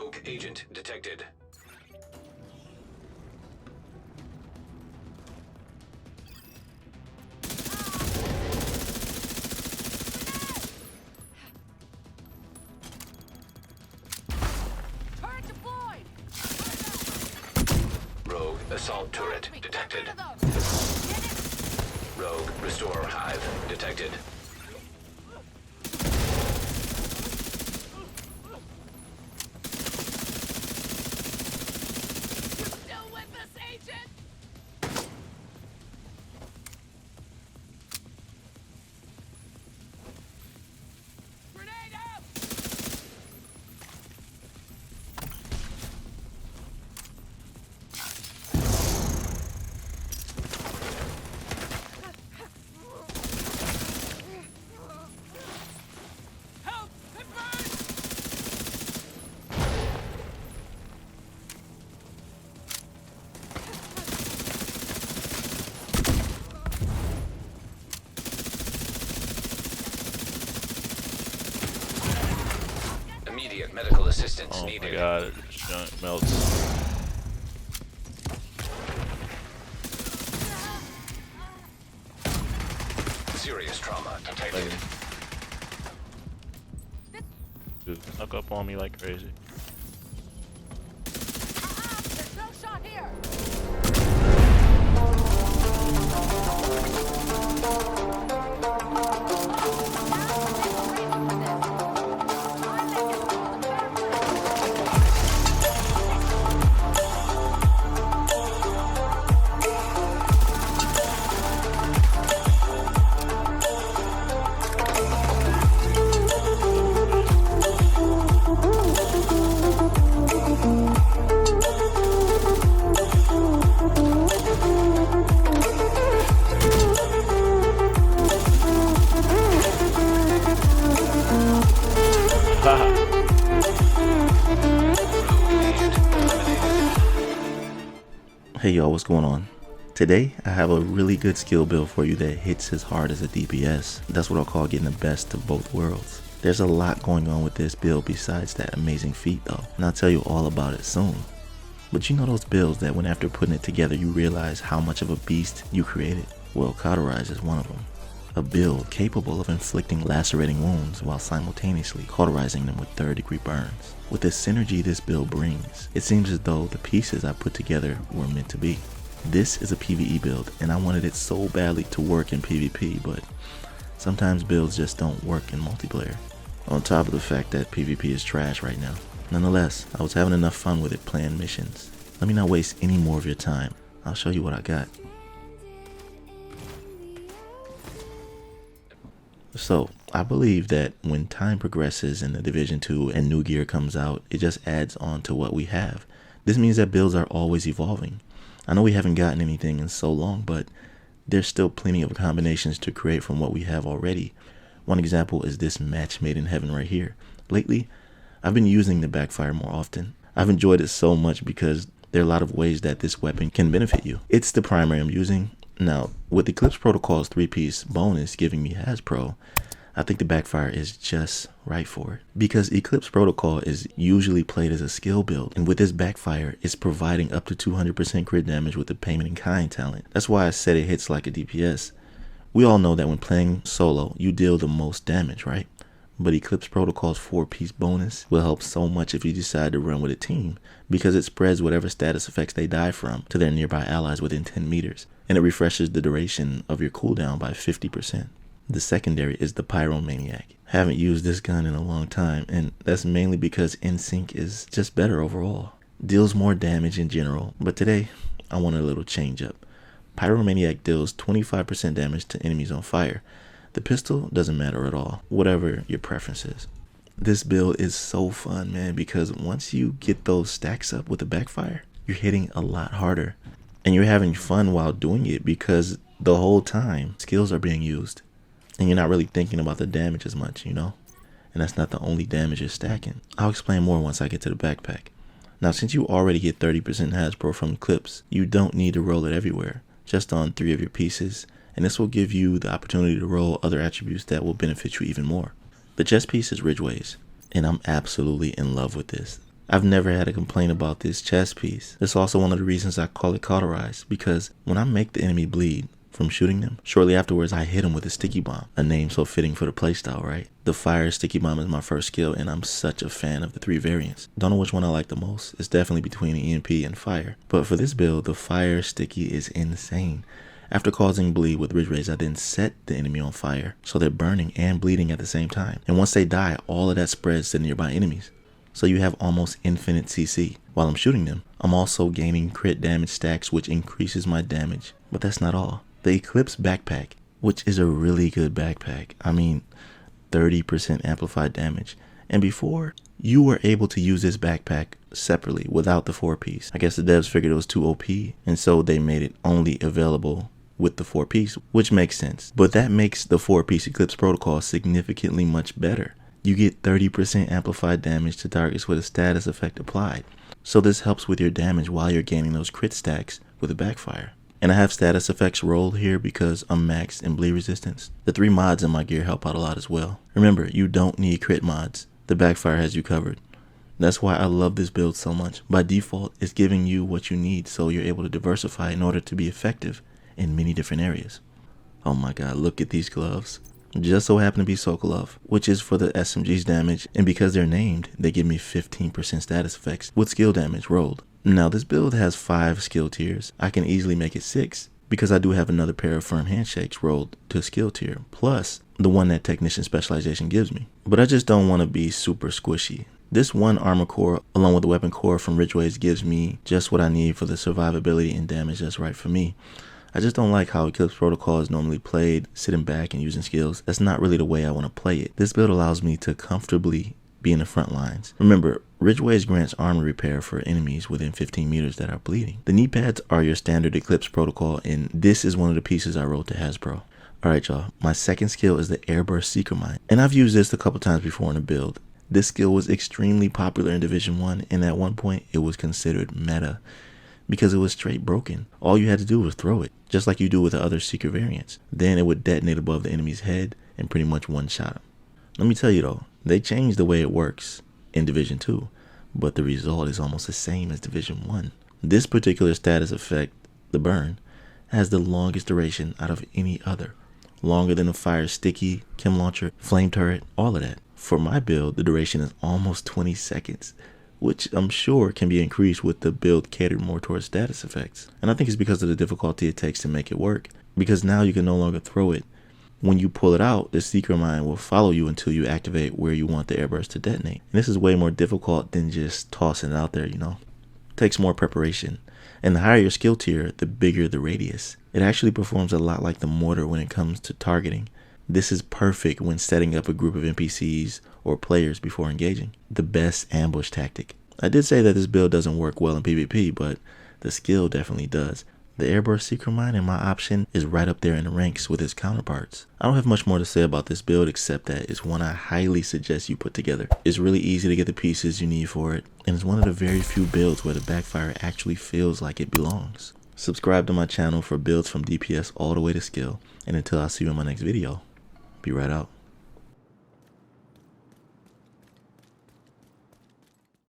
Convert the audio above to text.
Rogue agent detected. Rogue assault turret detected. Rogue restore hive detected. Still with us, agent? Grenade out! Help! It burns! Immediate medical assistance Oh needed. my god, it just melts. Serious trauma detected. Dude, snuck up on me like crazy. There's no shot here! Hey y'all, what's going on? Today I have a really good skill build for you that hits as hard as a DPS. That's what I'll call getting the best of both worlds. There's a lot going on with this build besides that amazing feat though, and I'll tell you all about it soon. But you know those builds that when after putting it together you realize how much of a beast you created? Well, 𝐜𝐴𝐳 is one of them. A build capable of inflicting lacerating wounds while simultaneously cauterizing them with third-degree burns. With the synergy this build brings, it seems as though the pieces I put together were meant to be. This is a PvE build and I wanted it so badly to work in PvP, but sometimes builds just don't work in multiplayer. On top of the fact that PvP is trash right now. Nonetheless, I was having enough fun with it playing missions. Let me not waste any more of your time. I'll show you what I got. So, I believe that when time progresses and the Division 2 and new gear comes out, it just adds on to what we have. This means that builds are always evolving. I know we haven't gotten anything in so long, but there's still plenty of combinations to create from what we have already. One example is this match made in heaven right here. Lately, I've been using the backfire more often. I've enjoyed it so much because there are a lot of ways that this weapon can benefit you. It's the primary I'm using. Now, with Eclipse Protocol's 3-piece bonus giving me _Pro, I think the backfire is just right for it. Because Eclipse Protocol is usually played as a skill build, and with this backfire, it's providing up to 200% crit damage with the 𝐴𝐻𝐻 talent. That's why I said it hits like a DPS. We all know that when playing solo, you deal the most damage, right? But Eclipse Protocol's 4-piece bonus will help so much if you decide to run with a team, because it spreads whatever status effects they die from to their nearby allies within 10 meters, and it refreshes the duration of your cooldown by 50%. The secondary is the Pyromaniac. Haven't used this gun in a long time, and that's mainly because 𝐸 is just better overall. Deals more damage in general, but today I want a little change up. Pyromaniac deals 25% damage to enemies on fire. The pistol doesn't matter at all, whatever your preference is. This build is so fun, man, because once you get those stacks up with the backfire, you're hitting a lot harder. And you're having fun while doing it because the whole time skills are being used. And you're not really thinking about the damage as much, you know? And that's not the only damage you're stacking. I'll explain more once I get to the backpack. Now, since you already get 30% 𝐻𝐵 from Eclipse, you don't need to roll it everywhere, just on 3 of your pieces. And this will give you the opportunity to roll other attributes that will benefit you even more. The chest piece is Ridgeway's, and I'm absolutely in love with this. I've never had a complaint about this chest piece. It's also one of the reasons I call it cauterized, because when I make the enemy bleed from shooting them, shortly afterwards I hit them with a sticky bomb, a name so fitting for the playstyle, right? The fire sticky bomb is my first skill, and I'm such a fan of the 3 variants. Don't know which one I like the most. It's definitely between the EMP and fire, but for this build, the fire sticky is insane. After causing bleed with Ridge Rays, I then set the enemy on fire, so they're burning and bleeding at the same time. And once they die, all of that spreads to nearby enemies. So you have almost infinite CC. While I'm shooting them, I'm also gaining crit damage stacks, which increases my damage. But that's not all. The Eclipse backpack, which is a really good backpack. I mean, 30% amplified damage. And before, you were able to use this backpack separately without the 4-piece. I guess the devs figured it was too OP, and so they made it only available with the 4-piece, which makes sense. But that makes the 4-piece Eclipse protocol significantly much better. You get 30% amplified damage to targets with a status effect applied. So this helps with your damage while you're gaining those crit stacks with a backfire. And I have status effects rolled here because I'm maxed in bleed resistance. The 3 mods in my gear help out a lot as well. Remember, you don't need crit mods. The backfire has you covered. That's why I love this build so much. By default, it's giving you what you need, so you're able to diversify in order to be effective in many different areas. Oh my god, look at these gloves. Just so happen to be Sokolov, which is for the SMG's damage, and because they're named, they give me 15% status effects with skill damage rolled. Now this build has 5 skill tiers. I can easily make it 6 because I do have another pair of firm handshakes rolled to skill tier, plus the one that technician specialization gives me. But I just don't want to be super squishy. This one armor core along with the weapon core from Ridgeways gives me just what I need for the survivability and damage that's right for me. I just don't like how Eclipse Protocol is normally played, sitting back and using skills. That's not really the way I want to play it. This build allows me to comfortably be in the front lines. Remember, Ridgeways grants armor repair for enemies within 15 meters that are bleeding. The knee pads are your standard Eclipse Protocol, and this is one of the pieces I wrote to Hasbro. Alright y'all, my second skill is the Airburst Seeker Mine, and I've used this a couple times before in a build. This skill was extremely popular in Division 1, and at one point it was considered meta because it was straight broken. All you had to do was throw it, just like you do with the other Seeker variants. Then it would detonate above the enemy's head and pretty much one-shot him. Let me tell you though, they changed the way it works in Division 2, but the result is almost the same as Division 1. This particular status effect, the burn, has the longest duration out of any other. Longer than the fire sticky, chem launcher, flame turret, all of that. For my build, the duration is almost 20 seconds, which I'm sure can be increased with the build catered more towards status effects. And I think it's because of the difficulty it takes to make it work, because now you can no longer throw it. When you pull it out, the Seeker Mine will follow you until you activate where you want the airburst to detonate. And this is way more difficult than just tossing it out there, you know. It takes more preparation. And the higher your skill tier, the bigger the radius. It actually performs a lot like the mortar when it comes to targeting. This is perfect when setting up a group of NPCs or players before engaging. The best ambush tactic. I did say that this build doesn't work well in PvP, but the skill definitely does. The Airburst Seeker Mine in my option is right up there in the ranks with its counterparts. I don't have much more to say about this build except that it's one I highly suggest you put together. It's really easy to get the pieces you need for it, and it's one of the very few builds where the backfire actually feels like it belongs. Subscribe to my channel for builds from DPS all the way to skill, and until I see you in my next video, be right out.